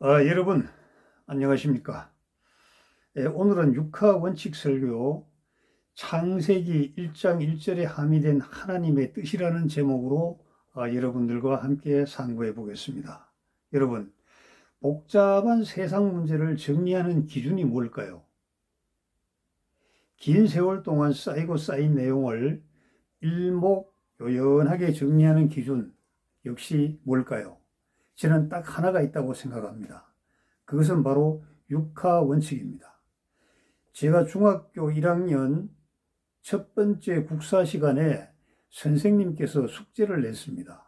여러분 안녕하십니까? 오늘은 육하 원칙 설교 창세기 1장 1절에 함의된 하나님의 뜻이라는 제목으로 여러분들과 함께 상고해 보겠습니다. 여러분, 복잡한 세상 문제를 정리하는 기준이 뭘까요? 긴 세월 동안 쌓이고 쌓인 내용을 일목요연하게 정리하는 기준 역시 뭘까요? 저는 딱 하나가 있다고 생각합니다. 그것은 바로 육하 원칙입니다. 제가 중학교 1학년 첫 번째 국사 시간에 선생님께서 숙제를 냈습니다.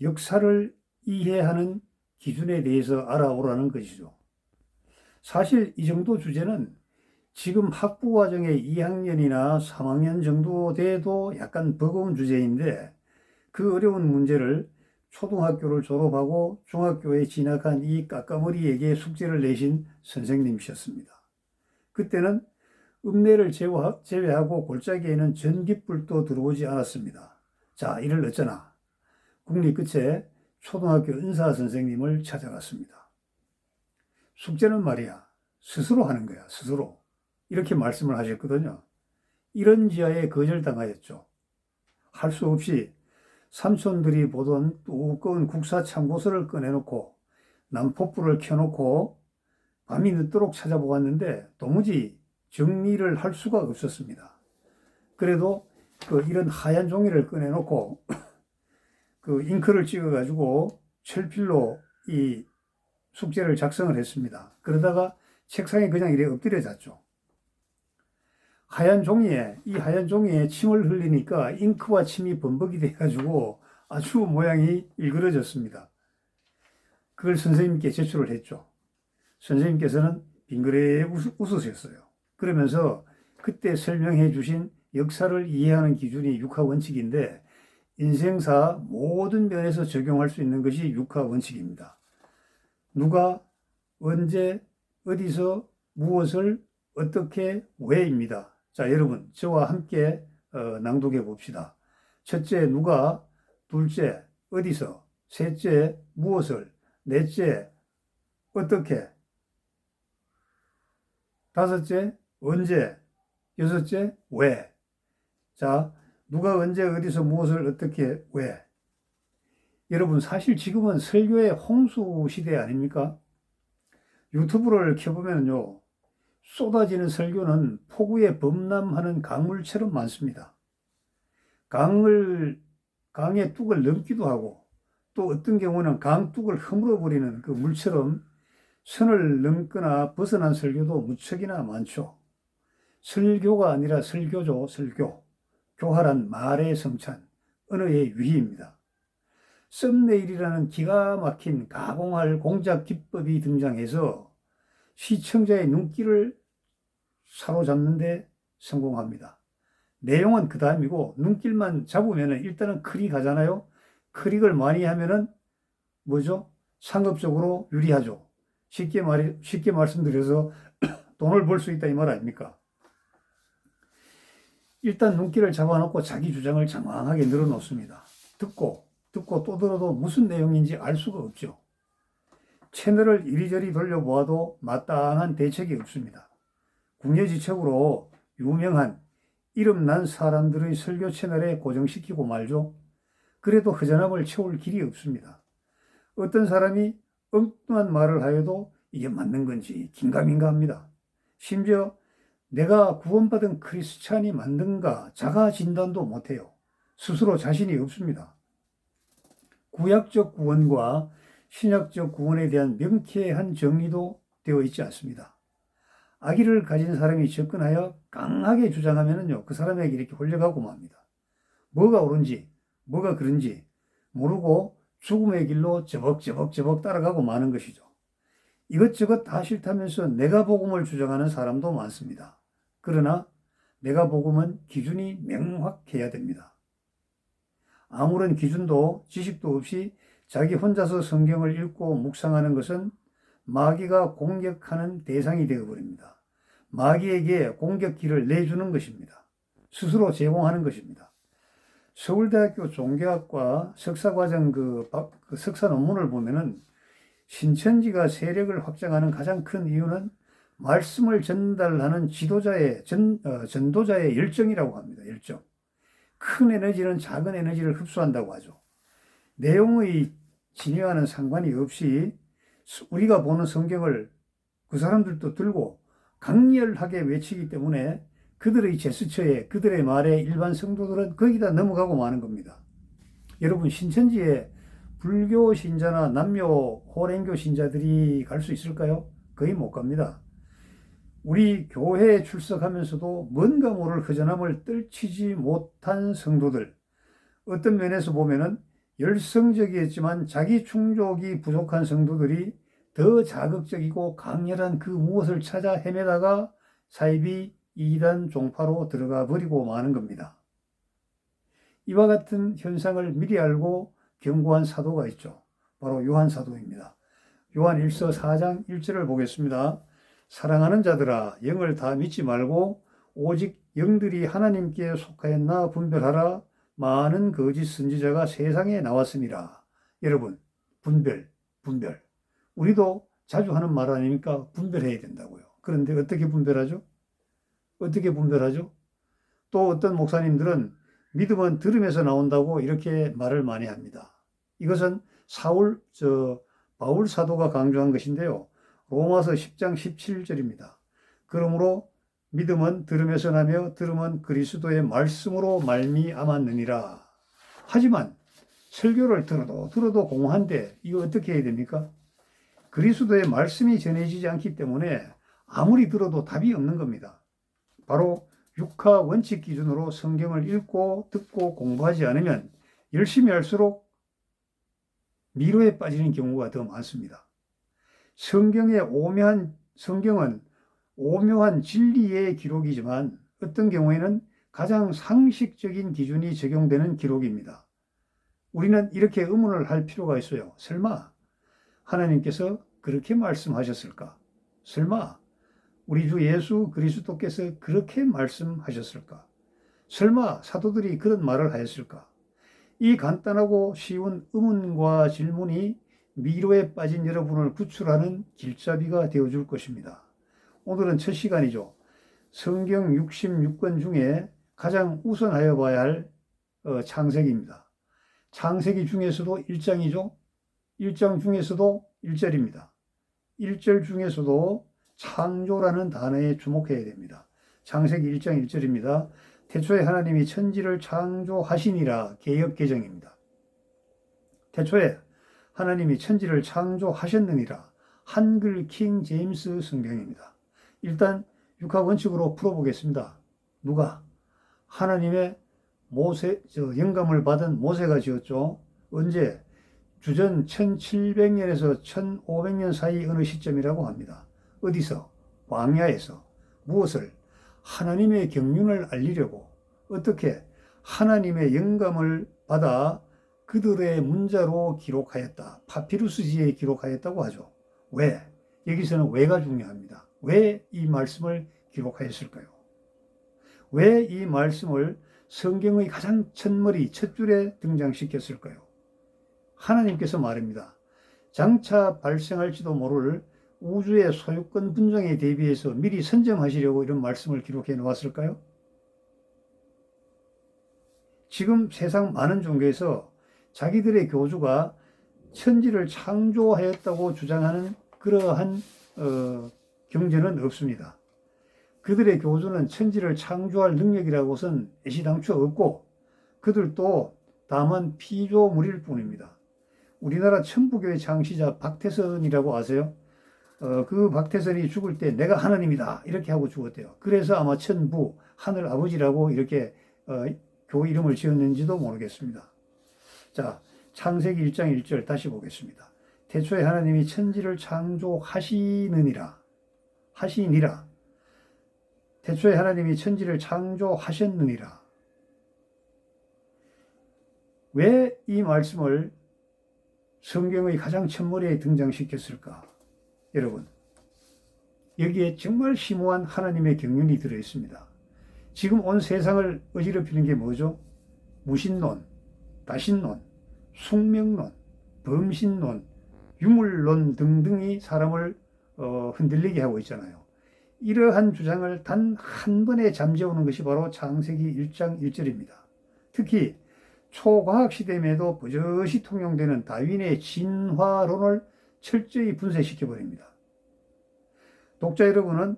역사를 이해하는 기준에 대해서 알아오라는 것이죠. 사실 이 정도 주제는 지금 학부 과정의 2학년이나 3학년 정도 돼도 약간 버거운 주제인데, 그 어려운 문제를 초등학교를 졸업하고 중학교에 진학한 이 까까머리에게 숙제를 내신 선생님이셨습니다. 그때는 읍내를 제외하고 골짜기에는 전깃불도 들어오지 않았습니다. 자, 이를 어쩌나 국리 끝에 초등학교 은사 선생님을 찾아갔습니다. 숙제는 말이야, 스스로 하는 거야, 스스로. 이렇게 말씀을 하셨거든요. 이런 지하에 거절당하였죠. 할 수 없이 삼촌들이 보던 두꺼운 국사 참고서를 꺼내놓고 난포불을 켜놓고 밤이 늦도록 찾아보았는데 도무지 정리를 할 수가 없었습니다. 그래도 이런 하얀 종이를 꺼내놓고 잉크를 찍어가지고 철필로 이 숙제를 작성을 했습니다. 그러다가 책상에 그냥 이렇게 엎드려 잤죠. 이 하얀 종이에 침을 흘리니까 잉크와 침이 범벅이 돼가지고 아주 모양이 일그러졌습니다. 그걸 선생님께 제출을 했죠. 선생님께서는 빙그레 웃으셨어요. 그러면서 그때 설명해 주신 역사를 이해하는 기준이 육하 원칙인데, 인생사 모든 면에서 적용할 수 있는 것이 육하 원칙입니다. 누가, 언제, 어디서, 무엇을, 어떻게, 왜입니다. 자, 여러분, 저와 함께 낭독해 봅시다. 첫째, 누가, 둘째, 어디서, 셋째, 무엇을, 넷째, 어떻게, 다섯째, 언제, 여섯째, 왜. 자, 누가, 언제, 어디서, 무엇을, 어떻게, 왜. 여러분, 사실 지금은 설교의 홍수 시대 아닙니까? 유튜브를 켜보면요, 쏟아지는 설교는 폭우에 범람하는 강물처럼 많습니다. 강의 뚝을 넘기도 하고, 또 어떤 경우는 강 뚝을 허물어버리는 그 물처럼 선을 넘거나 벗어난 설교도 무척이나 많죠. 설교가 아니라 설교죠, 설교. 교활한 말의 성찬, 언어의 유희입니다. 썸네일이라는 기가 막힌 가공할 공작 기법이 등장해서 시청자의 눈길을 사로잡는데 성공합니다. 내용은 그 다음이고, 눈길만 잡으면 일단은 클릭 하잖아요. 클릭을 많이 하면은 뭐죠? 상업적으로 유리하죠. 쉽게 말씀드려서 돈을 벌 수 있다 이 말 아닙니까? 일단 눈길을 잡아놓고 자기 주장을 장황하게 늘어놓습니다. 듣고 또 들어도 무슨 내용인지 알 수가 없죠. 채널을 이리저리 돌려보아도 마땅한 대책이 없습니다. 국내지책으로 유명한 이름난 사람들의 설교 채널에 고정시키고 말죠. 그래도 허전함을 채울 길이 없습니다. 어떤 사람이 엉뚱한 말을 하여도 이게 맞는 건지 긴가민가 합니다. 심지어 내가 구원받은 크리스찬이 맞는가 자가 진단도 못해요. 스스로 자신이 없습니다. 구약적 구원과 신약적 구원에 대한 명쾌한 정리도 되어 있지 않습니다. 악의를 가진 사람이 접근하여 강하게 주장하면요, 그 사람에게 이렇게 홀려가고 맙니다. 뭐가 옳은지, 뭐가 그런지 모르고 죽음의 길로 저벅저벅 따라가고 마는 것이죠. 이것저것 다 싫다면서 내가 복음을 주장하는 사람도 많습니다. 그러나 내가 복음은 기준이 명확해야 됩니다. 아무런 기준도 지식도 없이 자기 혼자서 성경을 읽고 묵상하는 것은 마귀가 공격하는 대상이 되어버립니다. 마귀에게 공격기를 내주는 것입니다. 스스로 제공하는 것입니다. 서울대학교 종교학과 석사과정 석사 논문을 보면은 신천지가 세력을 확장하는 가장 큰 이유는 말씀을 전달하는 전도자의 열정이라고 합니다. 열정. 큰 에너지는 작은 에너지를 흡수한다고 하죠. 내용의 진위와는 상관이 없이 우리가 보는 성경을 그 사람들도 들고 강렬하게 외치기 때문에 그들의 제스처에, 그들의 말에 일반 성도들은 거기다 넘어가고 마는 겁니다. 여러분, 신천지에 불교 신자나 남녀 호랭교 신자들이 갈 수 있을까요? 거의 못 갑니다. 우리 교회에 출석하면서도 뭔가 모를 허전함을 떨치지 못한 성도들, 어떤 면에서 보면은 열성적이었지만 자기 충족이 부족한 성도들이 더 자극적이고 강렬한 그 무엇을 찾아 헤매다가 사이비 이단 종파로 들어가 버리고 마는 겁니다. 이와 같은 현상을 미리 알고 경고한 사도가 있죠. 바로 요한 사도입니다. 요한 1서 4장 1절을 보겠습니다. 사랑하는 자들아, 영을 다 믿지 말고 오직 영들이 하나님께 속하였나 분별하라. 많은 거짓 선지자가 세상에 나왔습니다. 여러분, 분별. 우리도 자주 하는 말 아닙니까? 분별해야 된다고요. 그런데 어떻게 분별하죠? 또 어떤 목사님들은 믿음은 들음에서 나온다고 이렇게 말을 많이 합니다. 이것은 바울 사도가 강조한 것인데요. 로마서 10장 17절입니다. 그러므로 믿음은 들음에서 나며 들음은 그리스도의 말씀으로 말미암았느니라. 하지만 설교를 들어도 공허한데 이거 어떻게 해야 됩니까? 그리스도의 말씀이 전해지지 않기 때문에 아무리 들어도 답이 없는 겁니다. 바로 육하 원칙 기준으로 성경을 읽고 듣고 공부하지 않으면 열심히 할수록 미로에 빠지는 경우가 더 많습니다. 성경은 오묘한 진리의 기록이지만 어떤 경우에는 가장 상식적인 기준이 적용되는 기록입니다. 우리는 이렇게 의문을 할 필요가 있어요. 설마 하나님께서 그렇게 말씀하셨을까? 설마 우리 주 예수 그리스도께서 그렇게 말씀하셨을까? 설마 사도들이 그런 말을 하였을까? 이 간단하고 쉬운 의문과 질문이 미로에 빠진 여러분을 구출하는 길잡이가 되어줄 것입니다. 오늘은 첫 시간이죠. 성경 66권 중에 가장 우선하여 봐야 할 창세기입니다. 창세기 중에서도 1장이죠. 1장 중에서도 1절입니다. 1절 중에서도 창조라는 단어에 주목해야 됩니다. 창세기 1장 1절입니다. 태초에 하나님이 천지를 창조하시니라. 개역개정입니다. 태초에 하나님이 천지를 창조하셨느니라. 한글 킹 제임스 성경입니다. 일단 육하 원칙으로 풀어보겠습니다. 누가? 하나님의 영감을 받은 모세가 지었죠. 언제? 주전 1700년에서 1500년 사이 어느 시점이라고 합니다. 어디서? 광야에서. 무엇을? 하나님의 경륜을 알리려고. 어떻게? 하나님의 영감을 받아 그들의 문자로 기록하였다. 파피루스지에 기록하였다고 하죠. 왜? 여기서는 왜가 중요합니다. 왜 이 말씀을 기록하였을까요? 왜 이 말씀을 성경의 가장 첫머리, 첫 줄에 등장시켰을까요? 하나님께서 말입니다. 장차 발생할지도 모를 우주의 소유권 분쟁에 대비해서 미리 선점하시려고 이런 말씀을 기록해 놓았을까요? 지금 세상 많은 종교에서 자기들의 교주가 천지를 창조하였다고 주장하는 그러한 경전은 없습니다. 그들의 교주는 천지를 창조할 능력이라고는 애시당초 없고 그들도 다만 피조물일 뿐입니다. 우리나라 천부교의 창시자 박태선이라고 아세요? 그 박태선이 죽을 때 내가 하나님이다 이렇게 하고 죽었대요. 그래서 아마 천부, 하늘 아버지라고 이렇게 교회 이름을 지었는지도 모르겠습니다. 자, 창세기 1장 1절 다시 보겠습니다. 태초에 하나님이 천지를 창조하시니라. 태초에 하나님이 천지를 창조하셨느니라. 왜 이 말씀을 성경의 가장 첫머리에 등장시켰을까? 여러분, 여기에 정말 심오한 하나님의 경륜이 들어있습니다. 지금 온 세상을 어지럽히는 게 뭐죠? 무신론, 다신론, 숙명론, 범신론, 유물론 등등이 사람을 흔들리게 하고 있잖아요. 이러한 주장을 단 한 번에 잠재우는 것이 바로 창세기 1장 1절입니다. 특히 초과학 시대임에도 버젓이 통용되는 다윈의 진화론을 철저히 분쇄시켜 버립니다. 독자 여러분은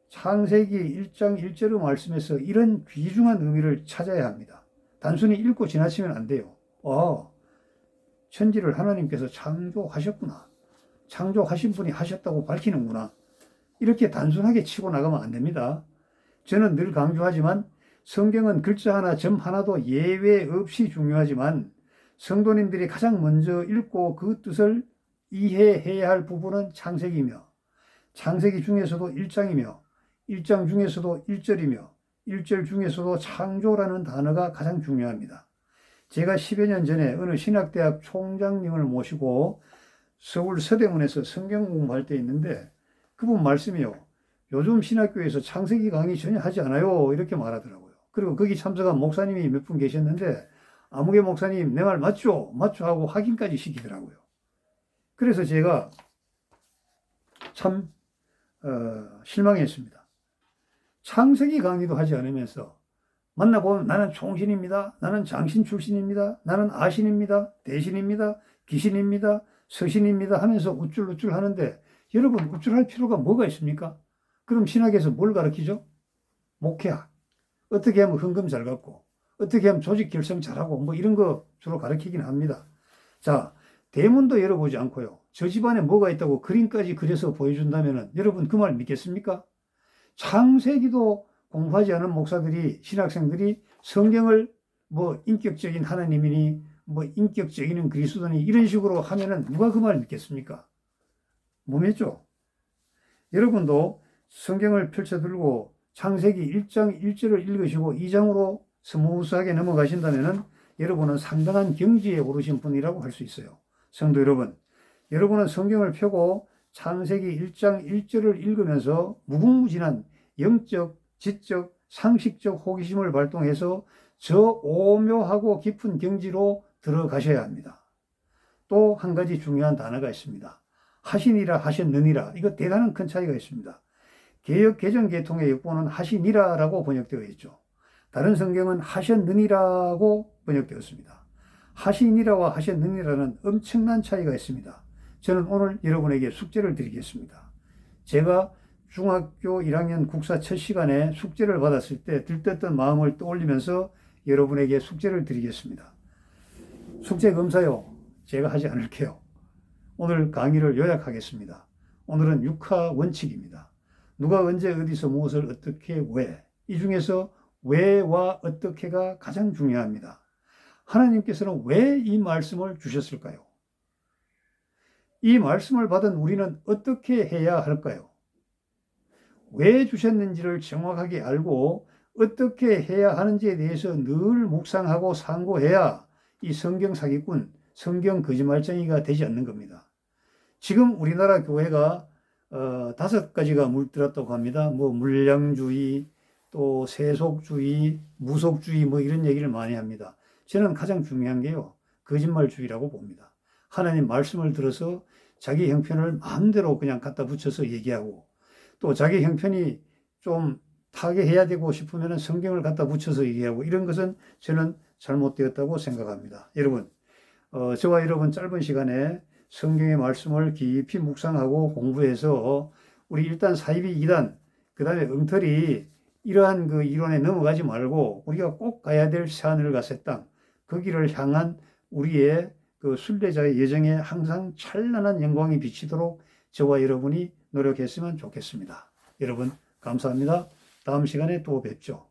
창세기 1장 1절의 말씀에서 이런 귀중한 의미를 찾아야 합니다. 단순히 읽고 지나치면 안 돼요. 천지를 하나님께서 창조하셨구나. 창조하신 분이 하셨다고 밝히는구나. 이렇게 단순하게 치고 나가면 안 됩니다. 저는 늘 강조하지만 성경은 글자 하나, 점 하나도 예외 없이 중요하지만 성도님들이 가장 먼저 읽고 그 뜻을 이해해야 할 부분은 창세기이며 창세기 중에서도 1장이며 1장 중에서도 1절이며 1절 중에서도 창조라는 단어가 가장 중요합니다. 제가 10여 년 전에 어느 신학대학 총장님을 모시고 서울 서대문에서 성경 공부할 때 있는데 그분 말씀이요. 요즘 신학교에서 창세기 강의 전혀 하지 않아요. 이렇게 말하더라고요. 그리고 거기 참석한 목사님이 몇 분 계셨는데 아무개 목사님 내 말 맞죠? 맞죠? 하고 확인까지 시키더라고요. 그래서 제가 참 실망했습니다. 창세기 강의도 하지 않으면서 만나보면 나는 총신입니다. 나는 장신 출신입니다. 나는 아신입니다. 대신입니다. 귀신입니다. 서신입니다 하면서 우쭐우쭐 하는데 여러분 우쭐할 필요가 뭐가 있습니까? 그럼 신학에서 뭘 가르치죠? 목회학. 어떻게 하면 헌금 잘 갚고 어떻게 하면 조직 결성 잘하고 뭐 이런 거 주로 가르치긴 합니다. 자, 대문도 열어보지 않고요. 저 집안에 뭐가 있다고 그림까지 그려서 보여준다면 여러분 그 말 믿겠습니까? 창세기도 공부하지 않은 목사들이 신학생들이 성경을 뭐 인격적인 하나님이니 뭐 인격적인 그리스도니 이런 식으로 하면은 누가 그 말 믿겠습니까? 못 믿죠? 여러분도 성경을 펼쳐들고 창세기 1장 1절을 읽으시고 2장으로 스무스하게 넘어가신다면 여러분은 상당한 경지에 오르신 분이라고 할 수 있어요. 성도 여러분, 여러분은 성경을 펴고 창세기 1장 1절을 읽으면서 무궁무진한 영적, 지적, 상식적 호기심을 발동해서 저 오묘하고 깊은 경지로 들어가셔야 합니다. 또 한 가지 중요한 단어가 있습니다. 하시니라 하셨느니라. 이거 대단한 큰 차이가 있습니다. 개역 개정 계통의 역본은 하시니라라고 번역되어 있죠. 다른 성경은 하셨느니라고 번역되었습니다. 하시니라와 하셨느니라는 엄청난 차이가 있습니다. 저는 오늘 여러분에게 숙제를 드리겠습니다. 제가 중학교 1학년 국사 첫 시간에 숙제를 받았을 때 들떴던 마음을 떠올리면서 여러분에게 숙제를 드리겠습니다. 숙제 검사요. 제가 하지 않을게요. 오늘 강의를 요약하겠습니다. 오늘은 육하 원칙입니다. 누가 언제 어디서 무엇을 어떻게 왜. 이 중에서 왜와 어떻게가 가장 중요합니다. 하나님께서는 왜 이 말씀을 주셨을까요? 이 말씀을 받은 우리는 어떻게 해야 할까요? 왜 주셨는지를 정확하게 알고 어떻게 해야 하는지에 대해서 늘 묵상하고 상고해야 이 성경 사기꾼, 성경 거짓말쟁이가 되지 않는 겁니다. 지금 우리나라 교회가 5가지가 물들었다고 합니다. 뭐 물량주의, 또 세속주의, 무속주의 뭐 이런 얘기를 많이 합니다. 저는 가장 중요한 게요. 거짓말주의라고 봅니다. 하나님 말씀을 들어서 자기 형편을 마음대로 그냥 갖다 붙여서 얘기하고 또 자기 형편이 좀 타개해야 되고 싶으면 성경을 갖다 붙여서 얘기하고 이런 것은 저는 잘못되었다고 생각합니다. 여러분, 저와 여러분 짧은 시간에 성경의 말씀을 깊이 묵상하고 공부해서 우리 일단 사이비 2단, 그 다음에 엉터리 이러한 그 이론에 넘어가지 말고 우리가 꼭 가야 될 새하늘과 새 땅, 그 길을 향한 우리의 그 순례자의 예정에 항상 찬란한 영광이 비치도록 저와 여러분이 노력했으면 좋겠습니다. 여러분 감사합니다. 다음 시간에 또 뵙죠.